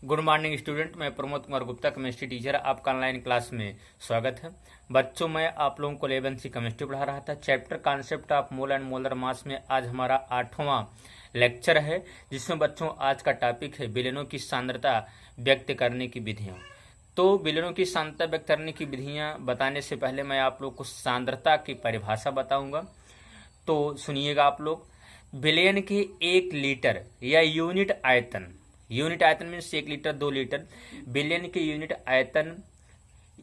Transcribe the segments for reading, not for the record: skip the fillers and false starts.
Good morning student, मैं Pramod Kumar Gupta chemistry teacher. आपका online class में स्वागत है। बच्चों, मैं आप लोगों को 11वीं सी केमिस्ट्री पढ़ा रहा था। Chapter concept of mole and molar mass में आज हमारा 8वां लेक्चर है, जिसमें बच्चों आज का टॉपिक है विलयनों की सांद्रता व्यक्त करने की विधियाँ। तो विलयनों की सांद्रता व्यक्त करने की विधियाँ बताने से पहले मैं आप लोग को सांद्रता की परिभाषा बताऊंगा। तो सुनिएगा आप लोग। विलयन के 1 लीटर या यूनिट आयतन मीन्स 1 लीटर 2 लीटर विलयन के यूनिट आयतन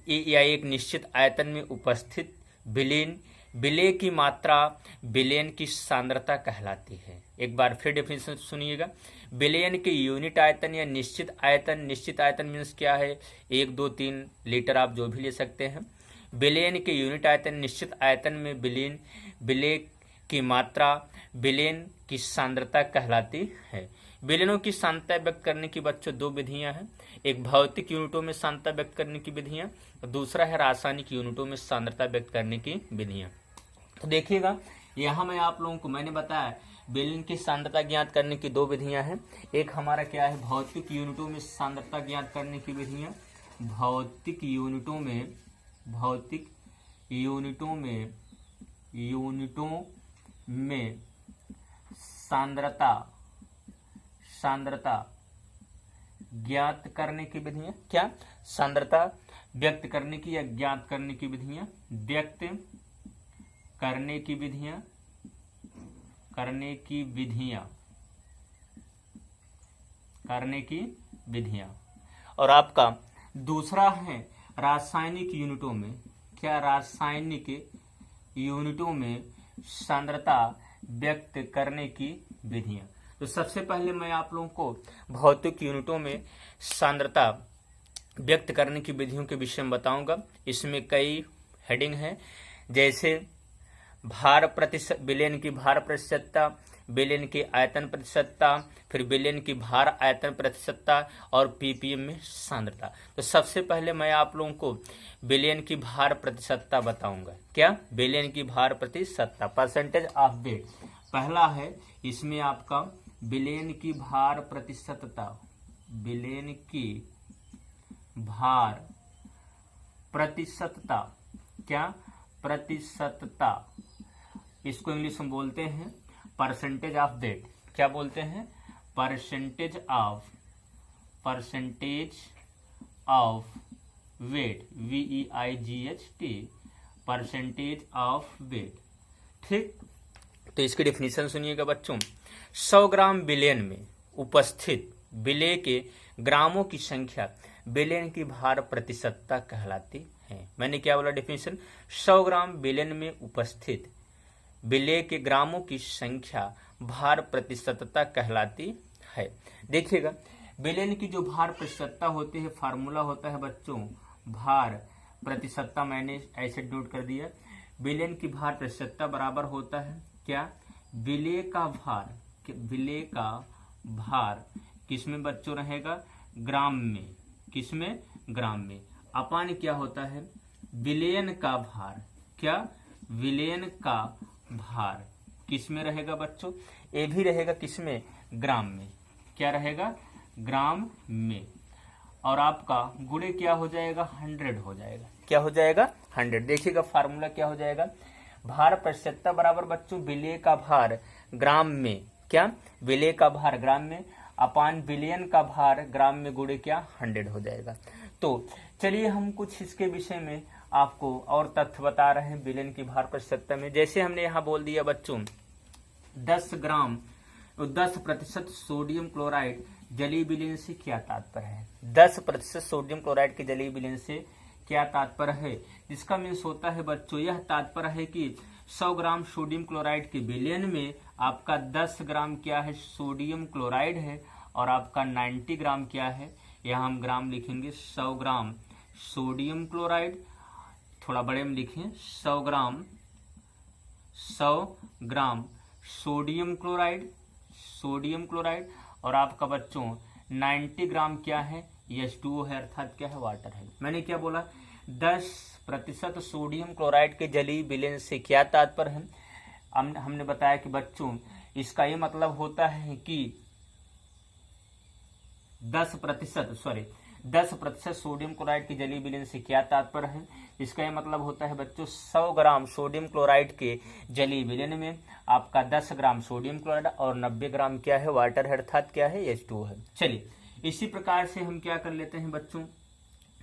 या एक निश्चित आयतन में उपस्थित विलय की मात्रा विलयन की सांद्रता कहलाती है। एक बार फिर डेफिनेशन सुनिएगा। विलयन के यूनिट आयतन या निश्चित आयतन मीन्स क्या है? 1 2 3 लीटर आप जो भी ले सकते हैं। विलयन के यूनिट आयतन निश्चित आयतन में विलय की मात्रा विलयन की सांद्रता कहलाती है। विलयनों की सांद्रता व्यक्त करने की बच्चों 2 विधियां हैं। एक भौतिक यूनिटों में सांद्रता व्यक्त करने की विधियां और दूसरा है रासायनिक यूनिटों में सांद्रता व्यक्त करने की विधियां। तो देखिएगा, यहाँ मैं आप लोगों को मैंने बताया विलयन की सांद्रता ज्ञात करने की 2 विधियां हैं। एक हमारा क्या है? भौतिक यूनिटों में सांद्रता ज्ञात करने की विधियां। भौतिक यूनिटों में सांद्रता ज्ञात करने की विधियां। क्या? सांद्रता व्यक्त करने की या ज्ञात करने की विधियां। व्यक्त करने की विधियां। और आपका दूसरा है रासायनिक यूनिटों में। क्या? रासायनिक यूनिटों में सांद्रता व्यक्त करने की विधियां। तो सबसे पहले मैं आप लोगों को भौतिक यूनिटों में सांद्रता व्यक्त करने की विधियों के विषय में बताऊंगा। इसमें कई हेडिंग हैं, जैसे विलयन की भार प्रतिशतता, विलयन की आयतन प्रतिशतता, फिर विलयन की भार आयतन प्रतिशतता और पीपीएम में सांद्रता। तो सबसे पहले मैं आप लोगों को विलयन की भार प्रतिशतता बताऊंगा। क्या? विलयन की भार प्रतिशतता, परसेंटेज ऑफ वेट पहला है। इसमें आपका विलयन की भार प्रतिशतता, विलयन की भार प्रतिशतता, क्या? प्रतिशतता, इसको इंग्लिश में बोलते हैं परसेंटेज ऑफ वेट। क्या बोलते हैं? Percentage of weight, VEIGHT, percentage of weight. ठीक, तो इसकी डेफिनेशन सुनिएगा बच्चों। 100 ग्राम विलयन में उपस्थित विलय के ग्रामों की संख्या विलयन की भार प्रतिशतता कहलाती है। मैंने क्या बोला डेफिनेशन? 100 ग्राम विलयन में उपस्थित विलय के ग्रामों की संख्या भार प्रतिशतता कहलाती है। देखिएगा, विलयन की जो भार प्रतिशतता होती है, फार्मूला होता है बच्चों भार प्रतिशतता। मैंने ऐसे नोट कर दिया। विलयन की भार प्रतिशतता बराबर होता है क्या? विलय का भार किसमें बच्चों रहेगा? ग्राम में। किसमें? ग्राम में। अपान क्या होता है? विलयन का भार। क्या? विलयन का भार किसमें रहेगा बच्चों? ये भी रहेगा किसमें? ग्राम में। क्या रहेगा? ग्राम में। और आपका गुणे क्या हो जाएगा? 100 हो जाएगा। क्या हो जाएगा? 100। देखिएगा फार्मूला क्या हो जाएगा? भार प्रतिशतता बराबर बच्चों विलय का भार ग्राम में। क्या? विलय का भार ग्राम में अपान विलयन का भार ग्राम में गुणे क्या? 100 हो जाएगा। तो चलिए हम कुछ इसके विषय में आपको और तथ्य बता रहे हैं विलयन की भार प्रतिशतता में। जैसे हमने यहाँ बोल दिया बच्चों 10% सोडियम क्लोराइड जलीय विलयन से क्या तात्पर्य है? 10% सोडियम क्लोराइड के जलीय विलयन से क्या तात्पर्य है? जिसका मीन्स होता है बच्चों, यह तात्पर्य है कि 100 ग्राम सोडियम क्लोराइड के विलयन में आपका 10 ग्राम क्या है? सोडियम क्लोराइड है। और आपका 90 ग्राम क्या है? यहाँ हम ग्राम लिखेंगे 100 ग्राम सोडियम क्लोराइड, थोड़ा बड़े में लिखें 100 ग्राम सोडियम क्लोराइड। और आपका बच्चों 90 ग्राम क्या है? H2O है, अर्थात क्या है? वाटर है। मैंने क्या बोला? 10% सोडियम क्लोराइड के जलीय विलयन से क्या तात्पर्य है? हमने बताया कि बच्चों इसका ये मतलब होता है कि 10% सोडियम क्लोराइड के जलीय विलयन से क्या तात्पर्य है? इसका यह मतलब होता है बच्चों 100 ग्राम सोडियम क्लोराइड के जलीय विलयन में आपका 10 ग्राम सोडियम क्लोराइड और 90 ग्राम क्या है? वाटर है, अर्थात क्या है? H2O है। चलिए इसी प्रकार से हम क्या कर लेते हैं बच्चों,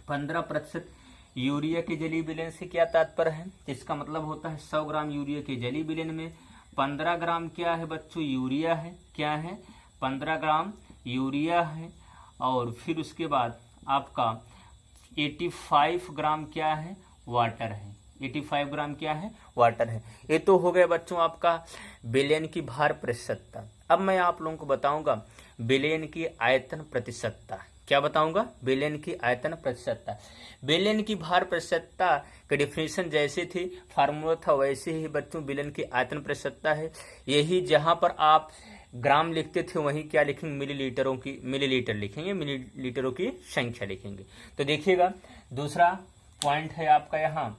15% यूरिया के जलीय विलयन से क्या तात्पर्य है? इसका मतलब होता है 100 ग्राम यूरिया के जलीय विलयन में 15 ग्राम क्या है बच्चों? यूरिया है। क्या है? 15 ग्राम यूरिया है। और फिर उसके बाद आपका 85 ग्राम क्या है? वाटर है। 85 ग्राम क्या है? वाटर है। ये तो हो गया बच्चों आपका विलयन की भार प्रतिशतता। अब मैं आप लोगों को बताऊंगा विलयन की आयतन प्रतिशतता। क्या बताऊंगा? विलयन की आयतन प्रतिशतता। विलयन की भार प्रतिशतता की डिफिनेशन जैसे थी, फार्मूला था, वैसे ही बच्चों विलयन की आयतन प्रतिशतता है। यही जहां पर आप ग्राम लिखते थे वहीं क्या लिखेंगे? मिलीलीटर लिखेंगे, मिलीलीटरों की संख्या लिखेंगे। तो देखिएगा दूसरा पॉइंट है आपका यहाँ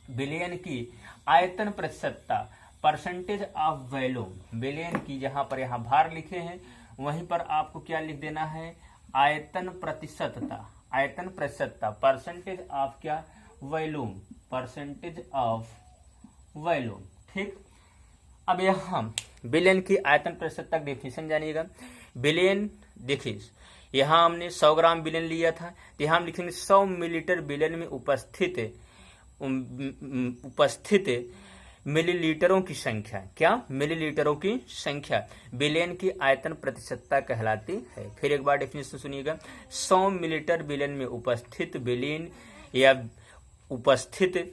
विलयन की आयतन प्रतिशतता, परसेंटेज ऑफ वॉल्यूम। विलयन की जहां पर यहाँ भार लिखे हैं वहीं पर आपको क्या लिख देना है? आयतन प्रतिशतता। आयतन प्रतिशतता, परसेंटेज ऑफ क्या? Volume, percentage of volume. ठीक, अब यहाँ विलयन की आयतन प्रतिशतता डेफिनेशन जानिएगा। विलयन देखिए यहाँ हमने 100 ग्राम विलयन लिया था, तो यहाँ हम लिखेंगे 100 मिलीलीटर विलयन में उपस्थित मिलीलीटरों की संख्या। क्या? मिलीलीटरों की संख्या विलयन की आयतन प्रतिशतता कहलाती है। फिर एक बार डेफिनेशन सुनिएगा, 100 मिलीलीटर विलयन में उपस्थित विलयन या उपस्थित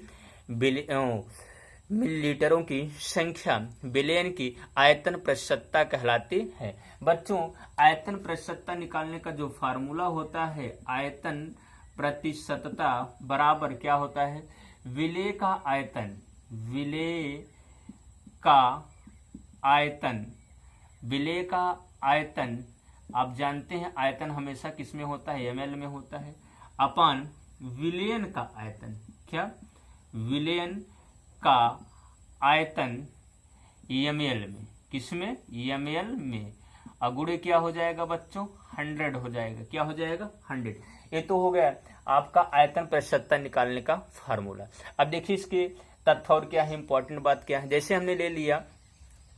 मिलीलीटरों की संख्या विलयन की आयतन प्रतिशतता कहलाती है। बच्चों आयतन प्रतिशतता निकालने का जो फार्मूला होता है, आयतन प्रतिशतता बराबर क्या होता है? विलय का आयतन, विलय का आयतन, विलय का आयतन। आप जानते हैं आयतन हमेशा किस में होता है? ml में होता है, अपान विलयन का आयतन। क्या? विलयन का आयतन ml में, किसमें? ml में। अगुणे क्या हो जाएगा बच्चों? 100 हो जाएगा। क्या हो जाएगा? 100। ये तो हो गया आपका आयतन प्रतिशतता निकालने का फार्मूला। अब देखिए इसके तथ्य और क्या है, इंपॉर्टेंट बात क्या है। जैसे हमने ले लिया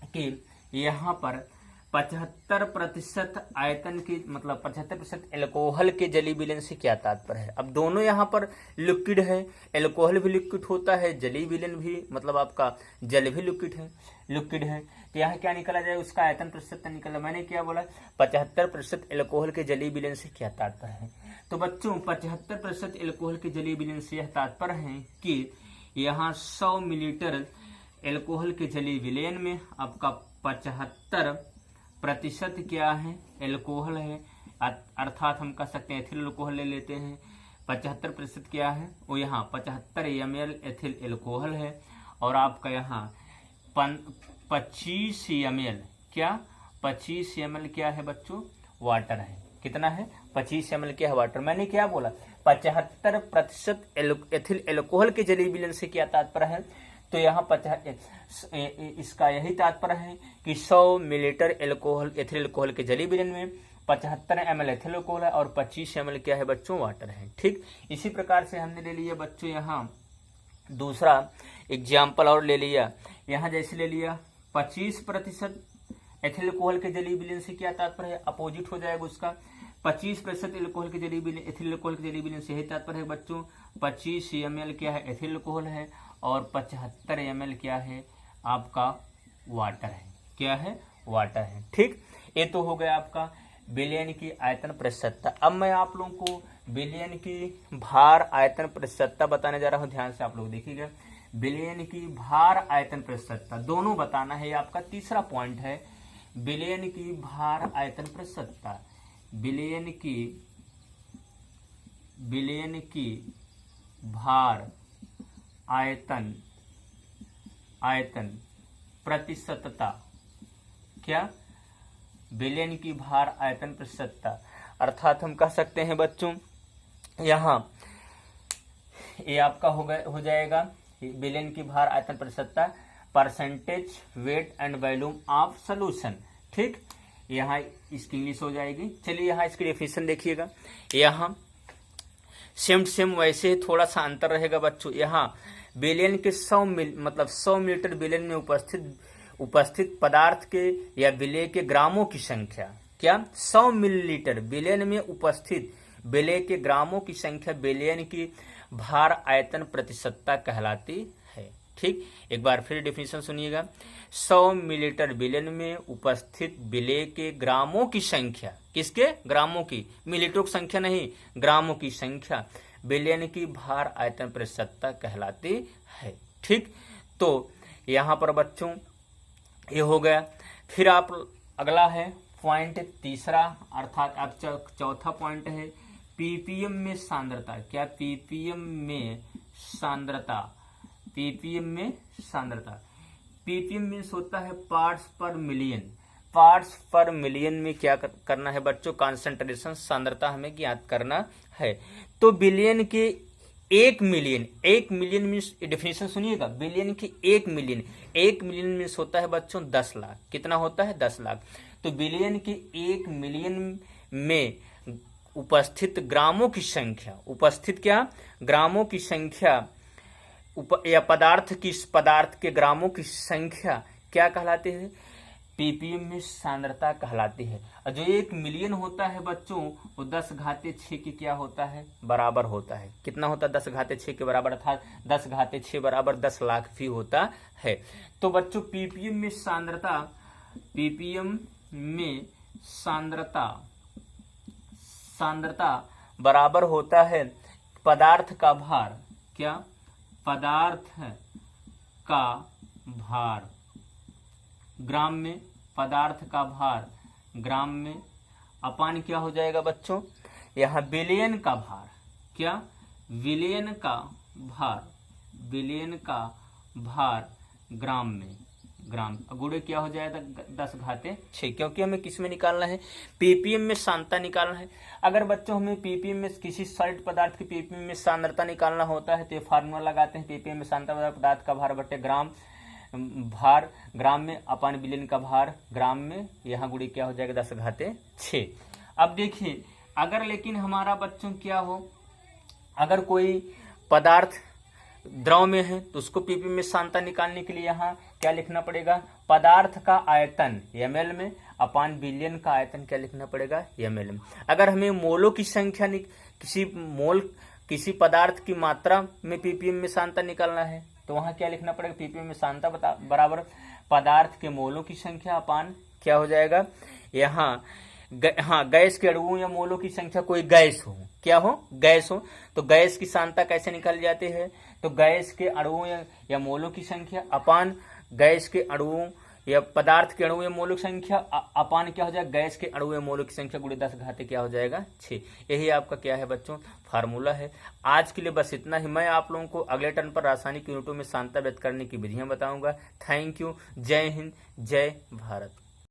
कि यहाँ पर 75% आयतन की मतलब 75% एल्कोहल के जलीय विलयन से क्या तात्पर्य है? अब दोनों यहाँ पर लिक्विड है, एल्कोहल भी लिक्विड होता है, जलीय विलयन भी मतलब आपका जल भी लिक्विड है। तो यहाँ क्या निकला जाए? उसका आयतन प्रतिशतता निकला। मैंने क्या बोला? 75% एल्कोहल के जलीय विलयन से क्या तात्पर्य है? तो बच्चों 75% एल्कोहल के जलीय विलयन से यह तात्पर्य है कि यहाँ 100 मिलीलीटर एल्कोहल के जलीय विलयन में आपका 75% क्या है? एल्कोहल है, अर्थात हम कह सकते हैं एथिल एल्कोहल ले लेते हैं। 75% क्या है? वो यहाँ 75 ml एथिल एल्कोहल है और आपका यहाँ 25 ml क्या? 25 ml क्या है बच्चों? वाटर है। कितना है? 25 ml क्या है? वाटर। मैंने क्या बोला? 75% एथिल एल्कोहल के जलीय विलयन से क्या तात्पर्य है? तो यहाँ इसका यही तात्पर्य है कि 100 मिलीलीटर एल्कोहल एथिल एल्कोहल के जलीय विलयन में 75 ml एथिल एल्कोहल है और 25 ml क्या है बच्चों? वाटर है। ठीक, इसी प्रकार से हमने ले लिया बच्चों यहाँ दूसरा एग्जाम्पल और ले लिया। यहाँ जैसे ले लिया 25% एथिल एल्कोहल के जलीय विलयन से क्या तात्पर्य है? अपोजिट हो जाएगा उसका। 25% एल्कोहल के जलीय विलयन एथिल एल्कोहल के जलीय विलयन से यही तात्पर्य है बच्चों 25 ml क्या है? एथिल एल्कोहल है और 75 ml क्या है? आपका वाटर है। क्या है? वाटर है। ठीक, ये तो हो गया आपका विलयन की आयतन प्रतिशतता। अब मैं आप लोगों को विलयन की भार आयतन प्रतिशतता बताने जा रहा हूं। ध्यान से आप लोग देखिएगा, विलयन की भार आयतन प्रतिशतता दोनों बताना है। ये आपका तीसरा पॉइंट है, विलयन की भार आयतन प्रतिशतता। विलयन की भार आयतन प्रतिशतता। क्या? विलयन की भार आयतन प्रतिशतता, अर्थात हम कह सकते हैं बच्चों यहाँ ये आपका हो जाएगा विलयन की भार आयतन प्रतिशतता, percentage wait and volume of solution. ठीक, यहाँ इसकी इंग्लिश हो जाएगी। चलिए यहाँ इसकी डेफिनेशन देखिएगा। यहाँ सेम वैसे ही थोड़ा सा अंतर रहेगा बच्चों। यहाँ बिलियन के 100 मिलीलीटर बिलियन में उपस्थित पदार्थ के या विलेय के ग्रामों की संख्या, क्या 100 मिलीलीटर बिलियन में उपस्थित विलेय के ग्रामों की संख्या बिलियन की भार आयतन प्रतिशतता कहलाती है। ठीक, एक बार फिर डेफिनेशन सुनिएगा। 100 मिलीलीटर बिलियन में उपस्थित विलेय के ग्रामों की संख्या, किसके ग्रामों की, मिलीलीटरों की संख्या नहीं, ग्रामों की संख्या बिलियन की भार आयतन प्रतिशतता कहलाती है। ठीक, तो यहाँ पर बच्चों ये हो गया। फिर आप अगला है पॉइंट तीसरा, अर्थात आप चौथा पॉइंट है पीपीएम में सांद्रता। क्या पीपीएम में सांद्रता, पीपीएम में सांद्रता, पीपीएम मीन्स होता है पार्ट्स पर मिलियन। पार्ट्स पर मिलियन में क्या करना है बच्चों, कॉन्सेंट्रेशन, सांद्रता हमें ज्ञात करना है। तो बिलियन के 1 मिलियन मीन्स, डेफिनेशन सुनिएगा, बिलियन की 1 मिलियन मीन्स होता है बच्चों 10 लाख। कितना होता है, 10 लाख। तो बिलियन के 1 मिलियन में उपस्थित ग्रामों की संख्या, उपस्थित क्या, ग्रामों की संख्या या पदार्थ के ग्रामों की संख्या क्या कहलाती है, पीपीएम में सांद्रता कहलाती है। और जो 1 मिलियन होता है बच्चों वो 10⁶ के क्या होता है, बराबर होता है। कितना होता है, 10⁶ के बराबर, अर्थात 10⁶ बराबर 10 लाख भी होता है। तो बच्चों पीपीएम में सांद्रता, पीपीएम में सांद्रता बराबर होता है पदार्थ का भार, क्या, पदार्थ का भार ग्राम में, पदार्थ का भार ग्राम में, अपान क्या हो जाएगा बच्चों, यहाँ बिलियन का भार, क्या, विलियन का भार ग्राम में, ग्राम गुणे क्या हो जाएगा 10⁶, क्योंकि हमें किस में निकालना है, पीपीएम में सांद्रता निकालना है। अगर बच्चों हमें पीपीएम में किसी सॉलिड पदार्थ की पीपीएम में सांद्रता निकालना होता है तो ये फार्मूला लगाते हैं, पीपीएम में सांद्रता पदार्थ का भार बटे ग्राम, भार ग्राम में अपान बिलियन का भार ग्राम में, यहाँ गुणे क्या हो जाएगा 10⁶। अब देखिए अगर लेकिन हमारा बच्चों क्या हो, अगर कोई पदार्थ द्रव में है तो उसको पीपीएम में सांद्रता निकालने के लिए यहाँ क्या लिखना पड़ेगा, पदार्थ का आयतन ml में अपान बिलियन का आयतन क्या लिखना पड़ेगा, ml में। अगर हमें मोलों की संख्या किसी पदार्थ की मात्रा में पीपीएम में सांद्रता निकालना है तो वहां क्या लिखना पड़ेगा, पीपीएम में सांद्रता बराबर पदार्थ के मोलों की संख्या अपान क्या हो जाएगा, यहाँ गैस के अणुओं या मोलों की संख्या, कोई गैस हो, क्या हो, गैस हो, तो गैस की सांद्रता कैसे निकाली जाती है, तो गैस के अणुओं या मोलों की संख्या अपान गैस के अणुओं या पदार्थ के अणुओं या मोलों की संख्या अपान क्या हो जाएगा, गैस के अणुओं या मोलों की संख्या गुणे 10⁻⁻⁻ क्या हो जाएगा 6। यही आपका क्या है बच्चों, फार्मूला है। आज के लिए बस इतना ही। मैं आप लोगों को अगले टर्न पर रासायनिक यूनिटों में सांद्रता व्यक्त करने की विधियां बताऊंगा। Thank you. जय हिंद, जय भारत।